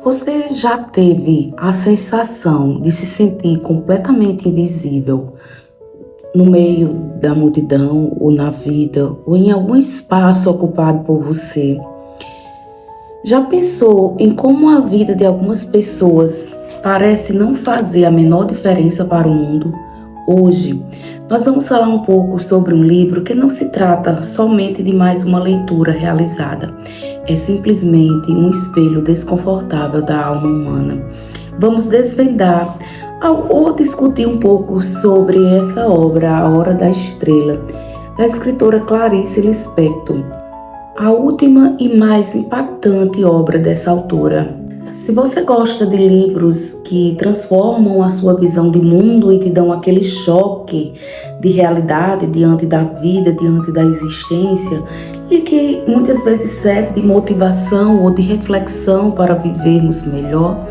Você já teve a sensação de se sentir completamente invisível no meio da multidão, ou na vida, ou em algum espaço ocupado por você? Já pensou em como a vida de algumas pessoas parece não fazer a menor diferença para o mundo? Hoje, nós vamos falar um pouco sobre um livro que não se trata somente de mais uma leitura realizada. É simplesmente um espelho desconfortável da alma humana. Vamos desvendar ou discutir um pouco sobre essa obra, A Hora da Estrela, da escritora Clarice Lispector, a última e mais impactante obra dessa autora. Se você gosta de livros que transformam a sua visão de mundo e te dão aquele choque de realidade diante da vida, diante da existência, e que muitas vezes serve de motivação ou de reflexão para vivermos melhor,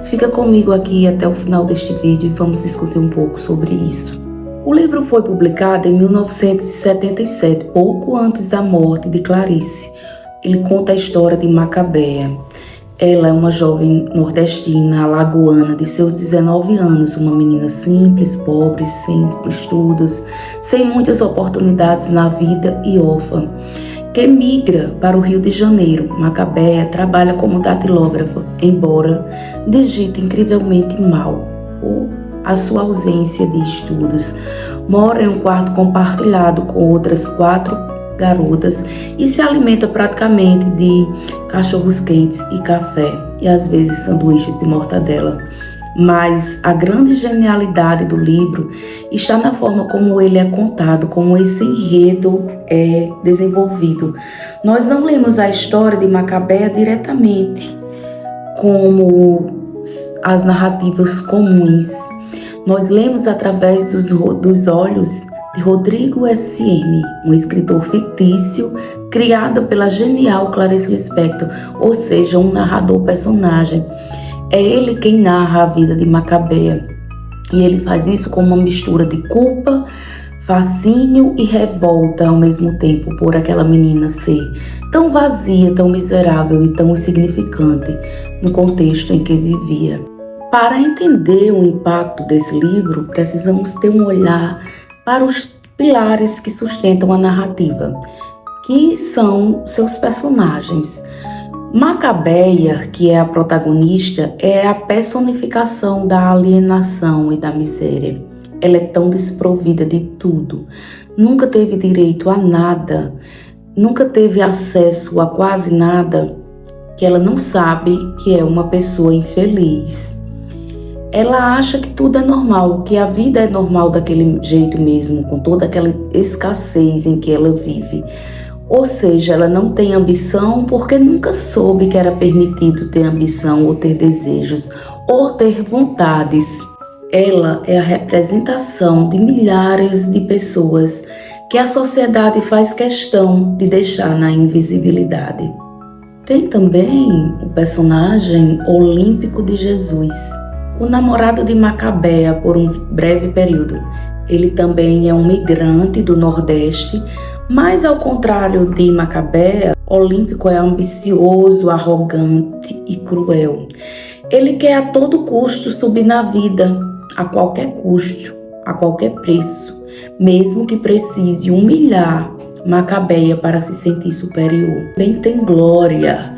fica comigo aqui até o final deste vídeo e vamos discutir um pouco sobre isso. O livro foi publicado em 1977, pouco antes da morte de Clarice. Ele conta a história de Macabea. Ela é uma jovem nordestina, alagoana, de seus 19 anos, uma menina simples, pobre, sem estudos, sem muitas oportunidades na vida e órfã, que migra para o Rio de Janeiro. Macabea trabalha como datilógrafa, embora digite incrivelmente mal por a sua ausência de estudos. Mora em um quarto compartilhado com outras 4 garotas e se alimenta praticamente de cachorros quentes e café e às vezes sanduíches de mortadela. Mas a grande genialidade do livro está na forma como ele é contado, como esse enredo é desenvolvido. Nós não lemos a história de Macabea diretamente como as narrativas comuns. Nós lemos através dos olhos de Rodrigo S.M., um escritor fictício criado pela genial Clarice Lispector, ou seja, um narrador-personagem. É ele quem narra a vida de Macabea. E ele faz isso com uma mistura de culpa, fascínio e revolta ao mesmo tempo por aquela menina ser tão vazia, tão miserável e tão insignificante no contexto em que vivia. Para entender o impacto desse livro, precisamos ter um olhar para os pilares que sustentam a narrativa, que são seus personagens. Macabea, que é a protagonista, é a personificação da alienação e da miséria. Ela é tão desprovida de tudo, nunca teve direito a nada, nunca teve acesso a quase nada, que ela não sabe que é uma pessoa infeliz. Ela acha que tudo é normal, que a vida é normal daquele jeito mesmo, com toda aquela escassez em que ela vive. Ou seja, ela não tem ambição porque nunca soube que era permitido ter ambição ou ter desejos ou ter vontades. Ela é a representação de milhares de pessoas que a sociedade faz questão de deixar na invisibilidade. Tem também o personagem olímpico de Jesus, o namorado de Macabea por um breve período. Ele também é um migrante do Nordeste, mas ao contrário de Macabea, Olímpico é ambicioso, arrogante e cruel. Ele quer a todo custo subir na vida, a qualquer custo, a qualquer preço, mesmo que precise humilhar Macabea para se sentir superior. Bem tem Glória,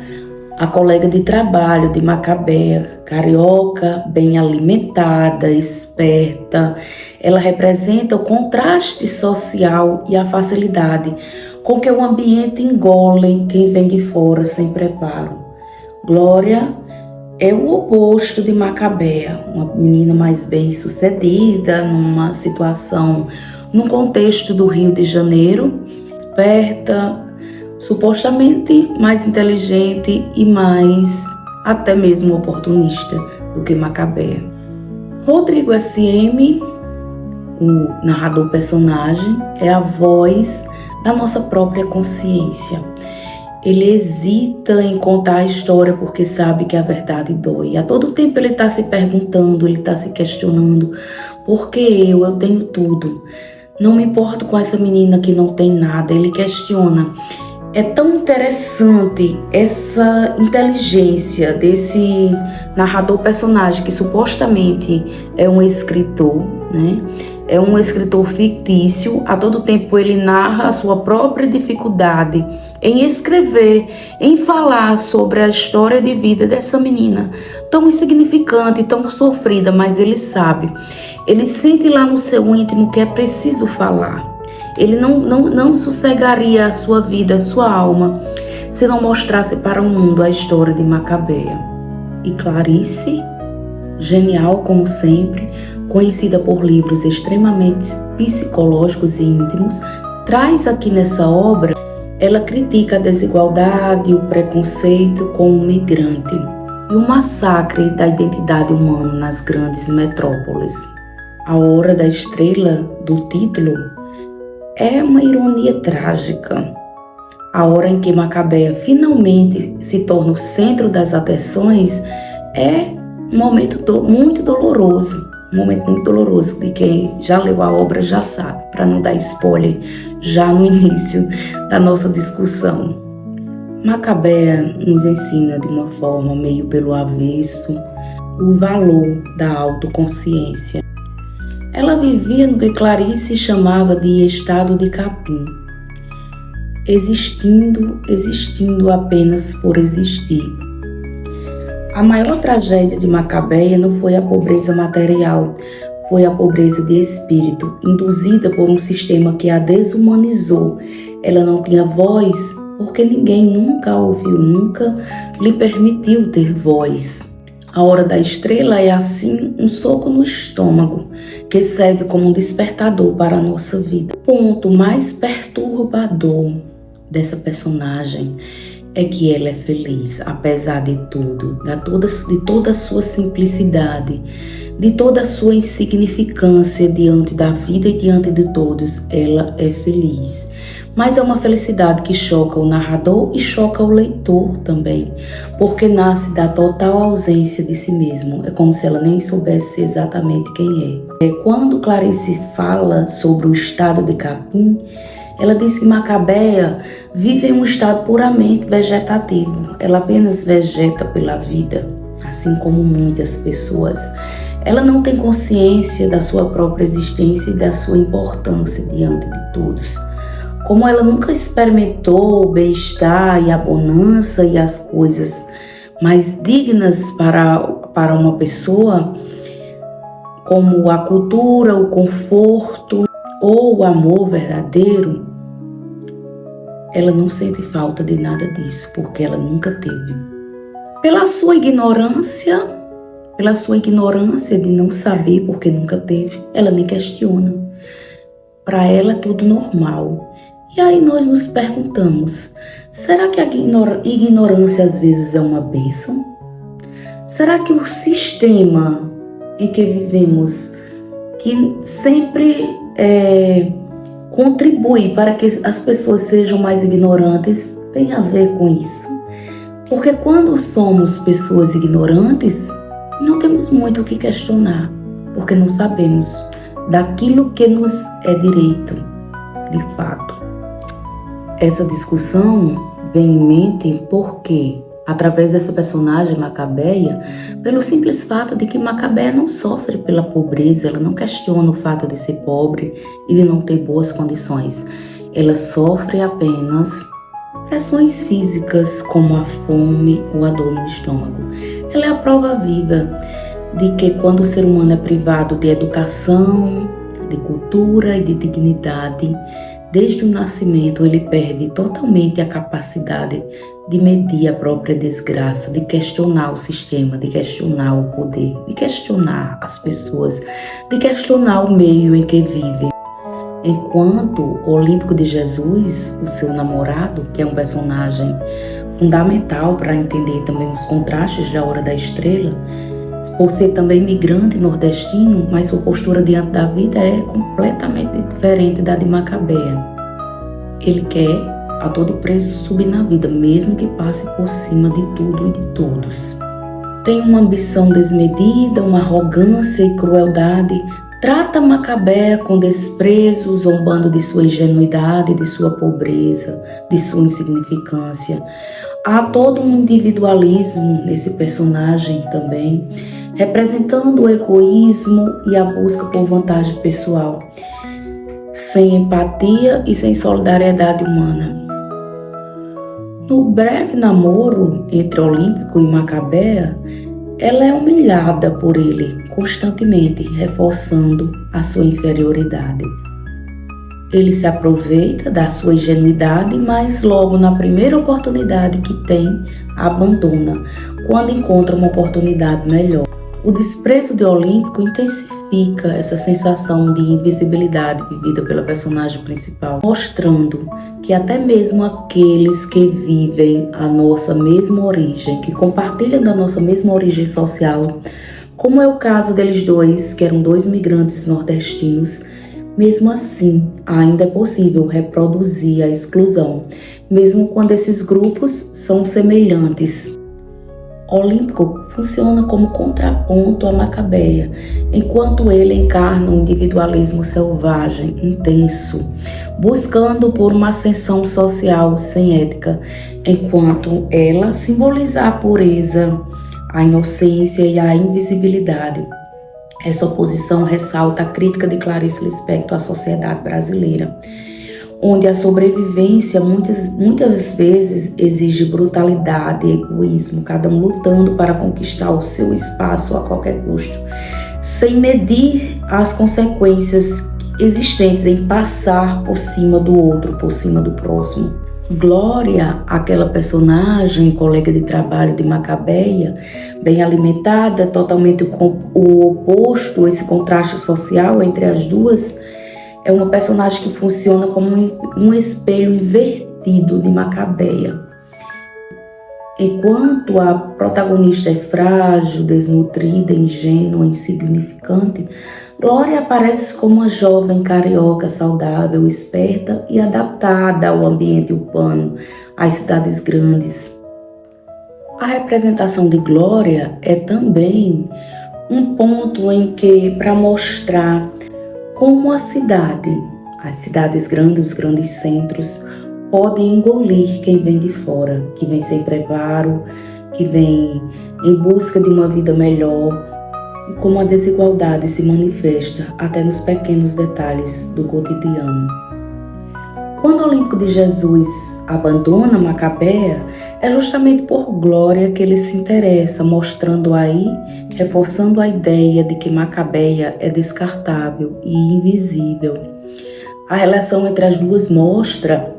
a colega de trabalho de Macabea, carioca, bem alimentada, esperta. Ela representa o contraste social e a facilidade com que o ambiente engole quem vem de fora sem preparo. Glória é o oposto de Macabea, uma menina mais bem-sucedida, numa situação, num contexto do Rio de Janeiro, esperta, supostamente mais inteligente e mais até mesmo oportunista do que Macabea. Rodrigo S.M., o narrador personagem, é a voz da nossa própria consciência. Ele hesita em contar a história porque sabe que a verdade dói. A todo tempo ele está se perguntando, ele está se questionando: por que eu tenho tudo? Não me importo com essa menina que não tem nada. Ele questiona: É tão interessante essa inteligência desse narrador personagem que supostamente é um escritor, né? É um escritor fictício. A todo tempo ele narra a sua própria dificuldade em escrever, em falar sobre a história de vida dessa menina tão insignificante, tão sofrida, mas ele sabe. Ele sente lá no seu íntimo que é preciso falar. Ele não sossegaria a sua vida, a sua alma, se não mostrasse para o mundo a história de Macabeia. E Clarice, genial como sempre, conhecida por livros extremamente psicológicos e íntimos, traz aqui nessa obra, ela critica a desigualdade e o preconceito com o migrante e o massacre da identidade humana nas grandes metrópoles. A Hora da Estrela, do título, é uma ironia trágica. A hora em que Macabeia finalmente se torna o centro das atenções é um momento muito doloroso. Um momento muito doloroso, de quem já leu a obra já sabe, para não dar spoiler já no início da nossa discussão. Macabeia nos ensina de uma forma meio pelo avesso o valor da autoconsciência. Ela vivia no que Clarice chamava de estado de capim, existindo apenas por existir. A maior tragédia de Macabeia não foi a pobreza material, foi a pobreza de espírito, induzida por um sistema que a desumanizou. Ela não tinha voz porque ninguém nunca a ouviu, nunca lhe permitiu ter voz. A Hora da Estrela é assim um soco no estômago, que serve como um despertador para a nossa vida. O ponto mais perturbador dessa personagem é que ela é feliz, apesar de tudo, de toda a sua simplicidade, de toda a sua insignificância diante da vida e diante de todos, ela é feliz. Mas é uma felicidade que choca o narrador e choca o leitor também, porque nasce da total ausência de si mesmo. É como se ela nem soubesse exatamente quem é. Quando Clarice fala sobre o estado de capim, ela diz que Macabeia vive em um estado puramente vegetativo. Ela apenas vegeta pela vida, assim como muitas pessoas. Ela não tem consciência da sua própria existência e da sua importância diante de todos. Como ela nunca experimentou o bem-estar e a bonança e as coisas mais dignas para uma pessoa, como a cultura, o conforto ou o amor verdadeiro, ela não sente falta de nada disso, porque ela nunca teve. Pela sua ignorância de não saber porque nunca teve, ela nem questiona. Para ela é tudo normal. E aí nós nos perguntamos, será que a ignorância às vezes é uma bênção? Será que o sistema em que vivemos, que sempre contribui para que as pessoas sejam mais ignorantes, tem a ver com isso? Porque quando somos pessoas ignorantes, não temos muito o que questionar, porque não sabemos daquilo que nos é direito, de fato. Essa discussão vem em mente porque, através dessa personagem Macabeia, pelo simples fato de que Macabeia não sofre pela pobreza, ela não questiona o fato de ser pobre e de não ter boas condições. Ela sofre apenas pressões físicas, como a fome ou a dor no estômago. Ela é a prova viva de que quando o ser humano é privado de educação, de cultura e de dignidade, desde o nascimento ele perde totalmente a capacidade de medir a própria desgraça, de questionar o sistema, de questionar o poder, de questionar as pessoas, de questionar o meio em que vive. Enquanto o Olímpico de Jesus, o seu namorado, que é um personagem fundamental para entender também os contrastes da Hora da Estrela, por ser também migrante nordestino, mas sua postura diante da vida é completamente diferente da de Macabeia. Ele quer, a todo preço, subir na vida, mesmo que passe por cima de tudo e de todos. Tem uma ambição desmedida, uma arrogância e crueldade Trata Macabea com desprezo, zombando de sua ingenuidade, de sua pobreza, de sua insignificância. Há todo um individualismo nesse personagem também, representando o egoísmo e a busca por vantagem pessoal, sem empatia e sem solidariedade humana. No breve namoro entre Olímpico e Macabea, ela é humilhada por ele constantemente, reforçando a sua inferioridade. Ele se aproveita da sua ingenuidade, mas logo na primeira oportunidade que tem, a abandona, quando encontra uma oportunidade melhor. O desprezo de Olímpico intensifica essa sensação de invisibilidade vivida pela personagem principal, mostrando que até mesmo aqueles que vivem a nossa mesma origem, que compartilham da nossa mesma origem social, como é o caso deles dois, que eram dois migrantes nordestinos, mesmo assim, ainda é possível reproduzir a exclusão, mesmo quando esses grupos são semelhantes. Olímpico funciona como contraponto a Macabea, enquanto ele encarna um individualismo selvagem, intenso, buscando por uma ascensão social sem ética, enquanto ela simboliza a pureza, a inocência e a invisibilidade. Essa oposição ressalta a crítica de Clarice Lispector à sociedade brasileira, onde a sobrevivência muitas vezes exige brutalidade, egoísmo, cada um lutando para conquistar o seu espaço a qualquer custo, sem medir as consequências existentes em passar por cima do outro, por cima do próximo. Glória, aquela personagem, colega de trabalho de Macabea, bem alimentada, totalmente o oposto, esse contraste social entre as duas, é uma personagem que funciona como um espelho invertido de Macabea. Enquanto a protagonista é frágil, desnutrida, ingênua, insignificante, Glória aparece como uma jovem carioca saudável, esperta e adaptada ao ambiente urbano, às cidades grandes. A representação de Glória é também um ponto em que, para mostrar como as cidades grandes, os grandes centros, podem engolir quem vem de fora, que vem sem preparo, que vem em busca de uma vida melhor, e como a desigualdade se manifesta até nos pequenos detalhes do cotidiano. Quando o Olímpico de Jesus abandona Macabea, é justamente por Glória que ele se interessa, mostrando aí, reforçando a ideia de que Macabea é descartável e invisível. A relação entre as duas mostra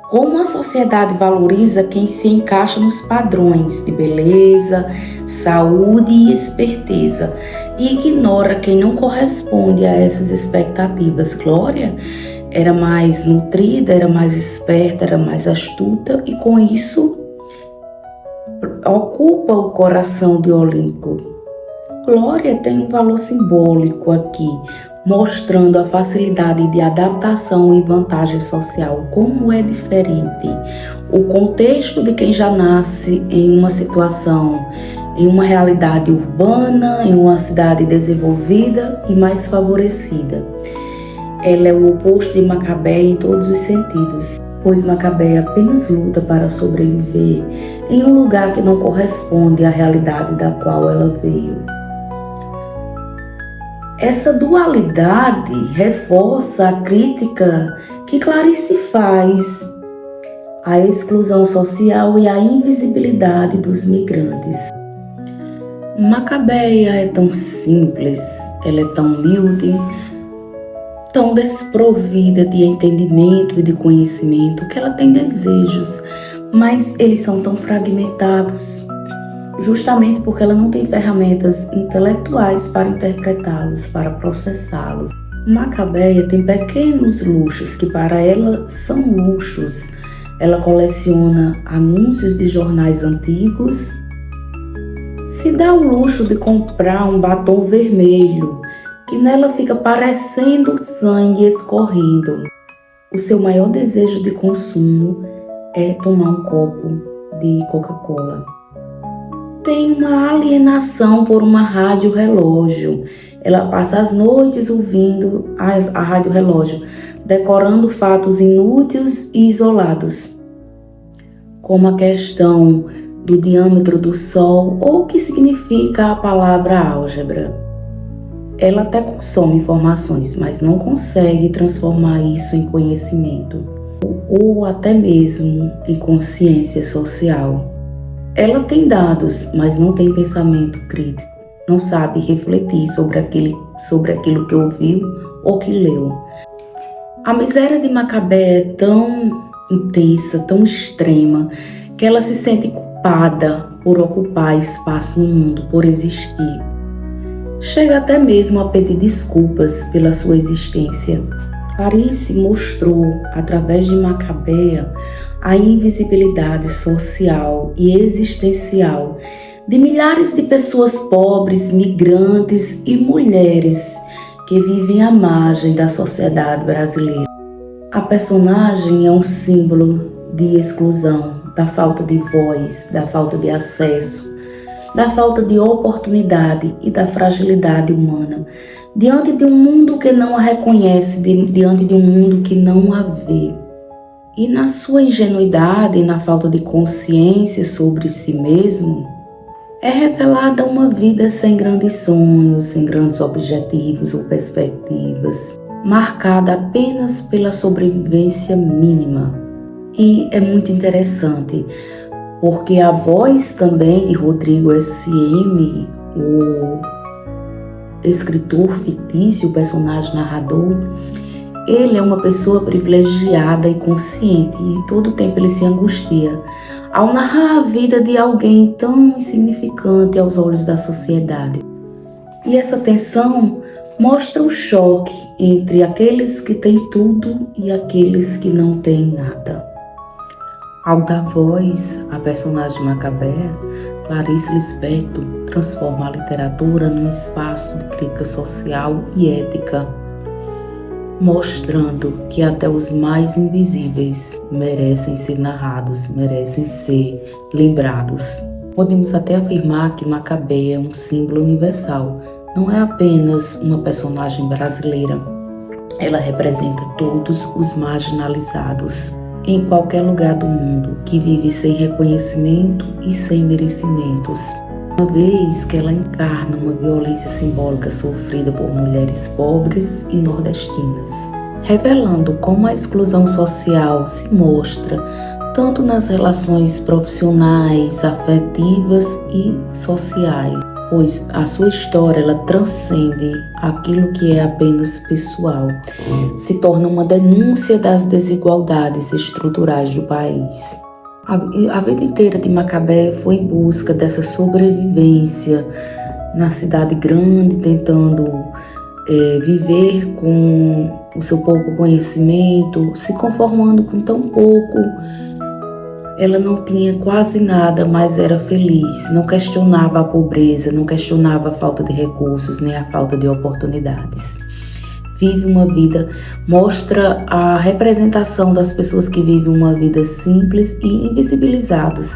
como a sociedade valoriza quem se encaixa nos padrões de beleza, saúde e esperteza e ignora quem não corresponde a essas expectativas. Glória era mais nutrida, era mais esperta, era mais astuta e com isso ocupa o coração de Olímpico. Glória tem um valor simbólico aqui, mostrando a facilidade de adaptação e vantagem social, como é diferente o contexto de quem já nasce em uma situação, em uma realidade urbana, em uma cidade desenvolvida e mais favorecida. Ela é o oposto de Macabea em todos os sentidos, pois Macabea apenas luta para sobreviver em um lugar que não corresponde à realidade da qual ela veio. Essa dualidade reforça a crítica que Clarice faz à exclusão social e à invisibilidade dos migrantes. Macabea é tão simples, ela é tão humilde, tão desprovida de entendimento e de conhecimento, que ela tem desejos, mas eles são tão fragmentados, justamente porque ela não tem ferramentas intelectuais para interpretá-los, para processá-los. Macabea tem pequenos luxos que para ela são luxos. Ela coleciona anúncios de jornais antigos, se dá o luxo de comprar um batom vermelho, que nela fica parecendo sangue escorrendo. O seu maior desejo de consumo é tomar um copo de Coca-Cola. Tem uma alienação por uma rádio relógio. Ela passa as noites ouvindo a rádio relógio, decorando fatos inúteis e isolados, como a questão do diâmetro do Sol ou o que significa a palavra álgebra. Ela até consome informações, mas não consegue transformar isso em conhecimento ou até mesmo em consciência social. Ela tem dados, mas não tem pensamento crítico, não sabe refletir sobre aquilo que ouviu ou que leu. A miséria de Macabé é tão intensa, tão extrema, que ela se sente culpada por ocupar espaço no mundo, por existir. Chega até mesmo a pedir desculpas pela sua existência. Clarice mostrou, através de Macabea, a invisibilidade social e existencial de milhares de pessoas pobres, migrantes e mulheres que vivem à margem da sociedade brasileira. A personagem é um símbolo de exclusão, da falta de voz, da falta de acesso, da falta de oportunidade e da fragilidade humana, diante de um mundo que não a reconhece, diante de um mundo que não a vê. E na sua ingenuidade e na falta de consciência sobre si mesmo, é revelada uma vida sem grandes sonhos, sem grandes objetivos ou perspectivas, marcada apenas pela sobrevivência mínima. E é muito interessante, porque a voz também de Rodrigo S.M., o escritor fictício, o personagem narrador, ele é uma pessoa privilegiada e consciente, e todo o tempo ele se angustia ao narrar a vida de alguém tão insignificante aos olhos da sociedade. E essa tensão mostra o choque entre aqueles que têm tudo e aqueles que não têm nada. Ao dar voz à personagem Macabé, Clarice Lispector transforma a literatura num espaço de crítica social e ética, mostrando que até os mais invisíveis merecem ser narrados, merecem ser lembrados. Podemos até afirmar que Macabé é um símbolo universal, não é apenas uma personagem brasileira. Ela representa todos os marginalizados em qualquer lugar do mundo que vive sem reconhecimento e sem merecimentos. Uma vez que ela encarna uma violência simbólica sofrida por mulheres pobres e nordestinas, revelando como a exclusão social se mostra tanto nas relações profissionais, afetivas e sociais, pois a sua história ela transcende aquilo que é apenas pessoal, se torna uma denúncia das desigualdades estruturais do país. A vida inteira de Macabé foi em busca dessa sobrevivência na cidade grande, tentando viver com o seu pouco conhecimento, se conformando com tão pouco. Ela não tinha quase nada, mas era feliz, não questionava a pobreza, não questionava a falta de recursos, nem a falta de oportunidades. Vive uma vida, mostra a representação das pessoas que vivem uma vida simples e invisibilizadas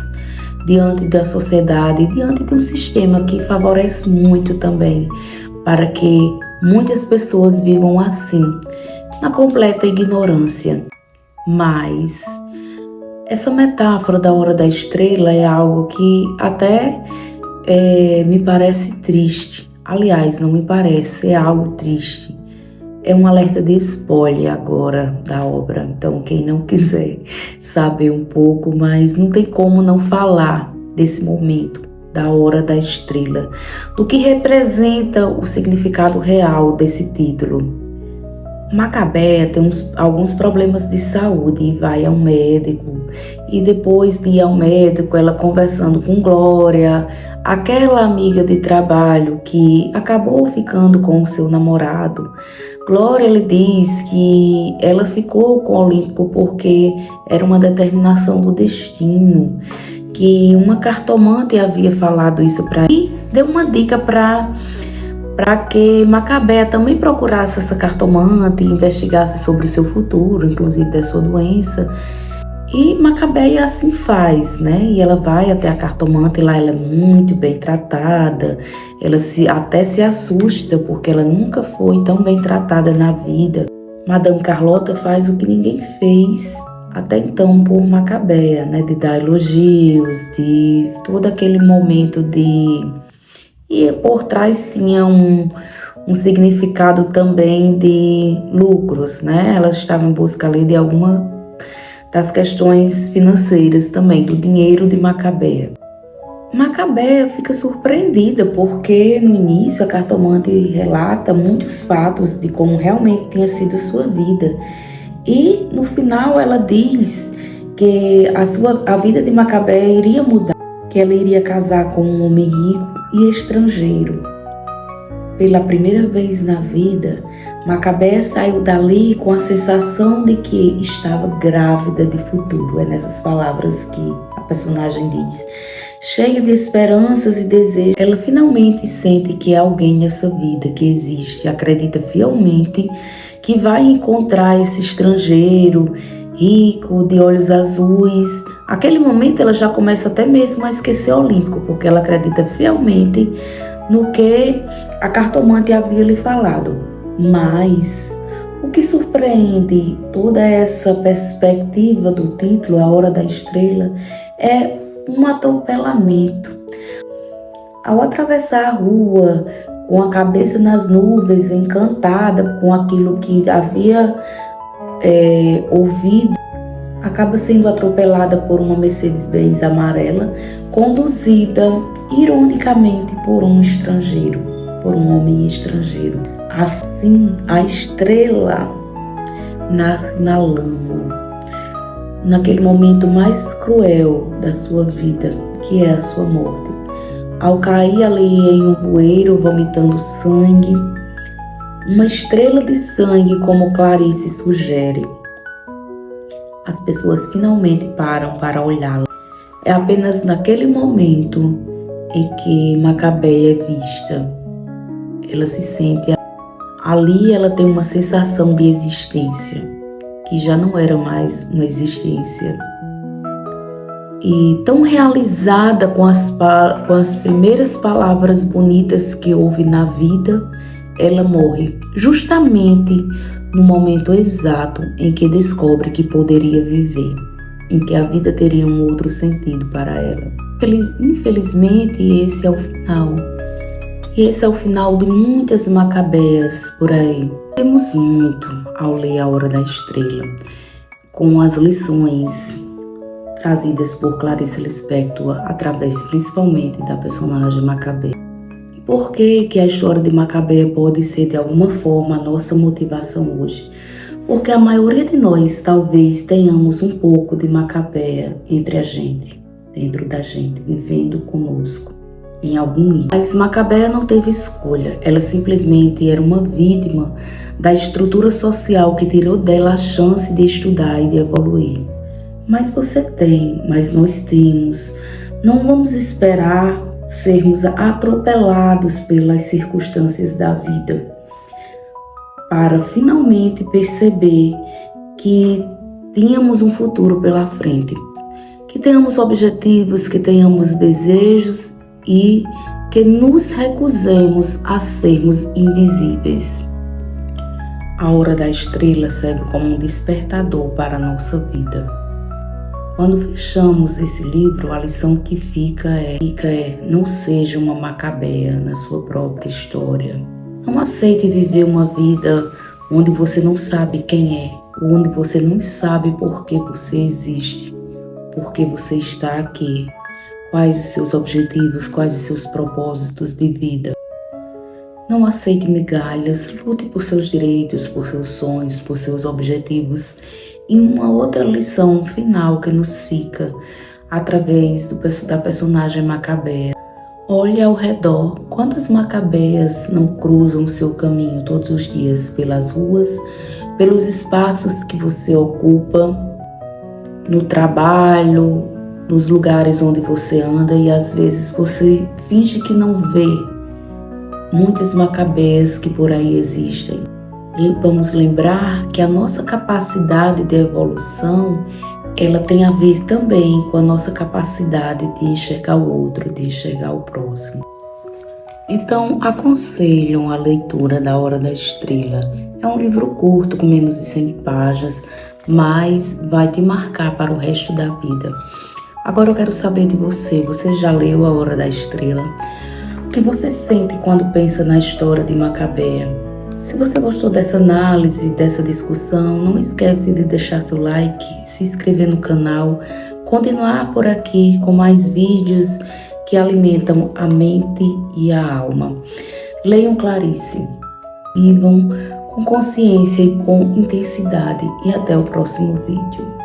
diante da sociedade e diante de um sistema que favorece muito também para que muitas pessoas vivam assim, na completa ignorância. Mas essa metáfora da Hora da Estrela é algo que até me parece triste. Aliás, não me parece, é algo triste. É um alerta de spoiler agora da obra, então quem não quiser saber um pouco, mas não tem como não falar desse momento, da Hora da Estrela, do que representa o significado real desse título. Macabé tem alguns problemas de saúde e vai ao médico, e depois de ir ao médico, ela conversando com Glória, aquela amiga de trabalho que acabou ficando com o seu namorado, Glória lhe diz que ela ficou com o Olímpico porque era uma determinação do destino, que uma cartomante havia falado isso para ela e deu uma dica para que Macabé também procurasse essa cartomante e investigasse sobre o seu futuro, inclusive da sua doença. E Macabeia assim faz, né? E ela vai até a cartomante, lá ela é muito bem tratada, ela até se assusta porque ela nunca foi tão bem tratada na vida. Madame Carlota faz o que ninguém fez até então por Macabeia, né? De dar elogios, de todo aquele momento de... E por trás tinha um significado também de lucros, né? Ela estava em busca ali de alguma das questões financeiras também, do dinheiro de Macabeia. Macabeia fica surpreendida porque no início a cartomante relata muitos fatos de como realmente tinha sido sua vida. E no final ela diz que a vida de Macabeia iria mudar, que ela iria casar com um homem rico e estrangeiro. Pela primeira vez na vida, Macabeia saiu dali com a sensação de que estava grávida de futuro. É nessas palavras que a personagem diz. Cheia de esperanças e desejos, ela finalmente sente que é alguém nessa vida, que existe. Acredita fielmente que vai encontrar esse estrangeiro rico, de olhos azuis. Naquele momento ela já começa até mesmo a esquecer o Olímpico, porque ela acredita fielmente no que a cartomante havia lhe falado. Mas o que surpreende toda essa perspectiva do título, A Hora da Estrela, é um atropelamento. Ao atravessar a rua, com a cabeça nas nuvens, encantada com aquilo que havia ouvido, acaba sendo atropelada por uma Mercedes-Benz amarela, conduzida ironicamente por um estrangeiro, por um homem estrangeiro. Assim, a estrela nasce na lama, naquele momento mais cruel da sua vida, que é a sua morte. Ao cair ali em um bueiro, vomitando sangue, uma estrela de sangue, como Clarice sugere, as pessoas finalmente param para olhá-la. É apenas naquele momento em que Macabeia é vista. Ela se sente ali, ela tem uma sensação de existência, que já não era mais uma existência. E tão realizada com as primeiras palavras bonitas que ouve na vida, ela morre justamente no momento exato em que descobre que poderia viver, em que a vida teria um outro sentido para ela. Infelizmente, esse é o final. E esse é o final de muitas Macabeias por aí. Temos muito ao ler A Hora da Estrela, com as lições trazidas por Clarice Lispector, através principalmente da personagem Macabeia. Por que a história de Macabeia pode ser de alguma forma a nossa motivação hoje? Porque a maioria de nós talvez tenhamos um pouco de Macabeia entre a gente, dentro da gente, vivendo conosco em algum nível. Mas Macabeia não teve escolha, ela simplesmente era uma vítima da estrutura social que tirou dela a chance de estudar e de evoluir. Mas você tem, mas nós temos. Não vamos esperar sermos atropelados pelas circunstâncias da vida para finalmente perceber que tínhamos um futuro pela frente, que tenhamos objetivos, que tenhamos desejos e que nos recusemos a sermos invisíveis. A Hora da Estrela serve como um despertador para a nossa vida. Quando fechamos esse livro, a lição que fica é não seja uma Macabeia na sua própria história. Não aceite viver uma vida onde você não sabe quem é, onde você não sabe por que você existe, por que você está aqui, quais os seus objetivos, quais os seus propósitos de vida. Não aceite migalhas, lute por seus direitos, por seus sonhos, por seus objetivos. E uma outra lição final que nos fica através da personagem Macabeia. Olhe ao redor, quantas Macabeias não cruzam o seu caminho todos os dias pelas ruas, pelos espaços que você ocupa, no trabalho, nos lugares onde você anda, e às vezes você finge que não vê muitas Macabeias que por aí existem. Vamos lembrar que a nossa capacidade de evolução ela tem a ver também com a nossa capacidade de enxergar o outro, de enxergar o próximo. Então, aconselho a leitura da Hora da Estrela. É um livro curto, com menos de 100 páginas, mas vai te marcar para o resto da vida. Agora eu quero saber de você. Você já leu A Hora da Estrela? O que você sente quando pensa na história de Macabeia? Se você gostou dessa análise, dessa discussão, não esquece de deixar seu like, se inscrever no canal, continuar por aqui com mais vídeos que alimentam a mente e a alma. Leiam Clarice, vivam com consciência e com intensidade, e até o próximo vídeo.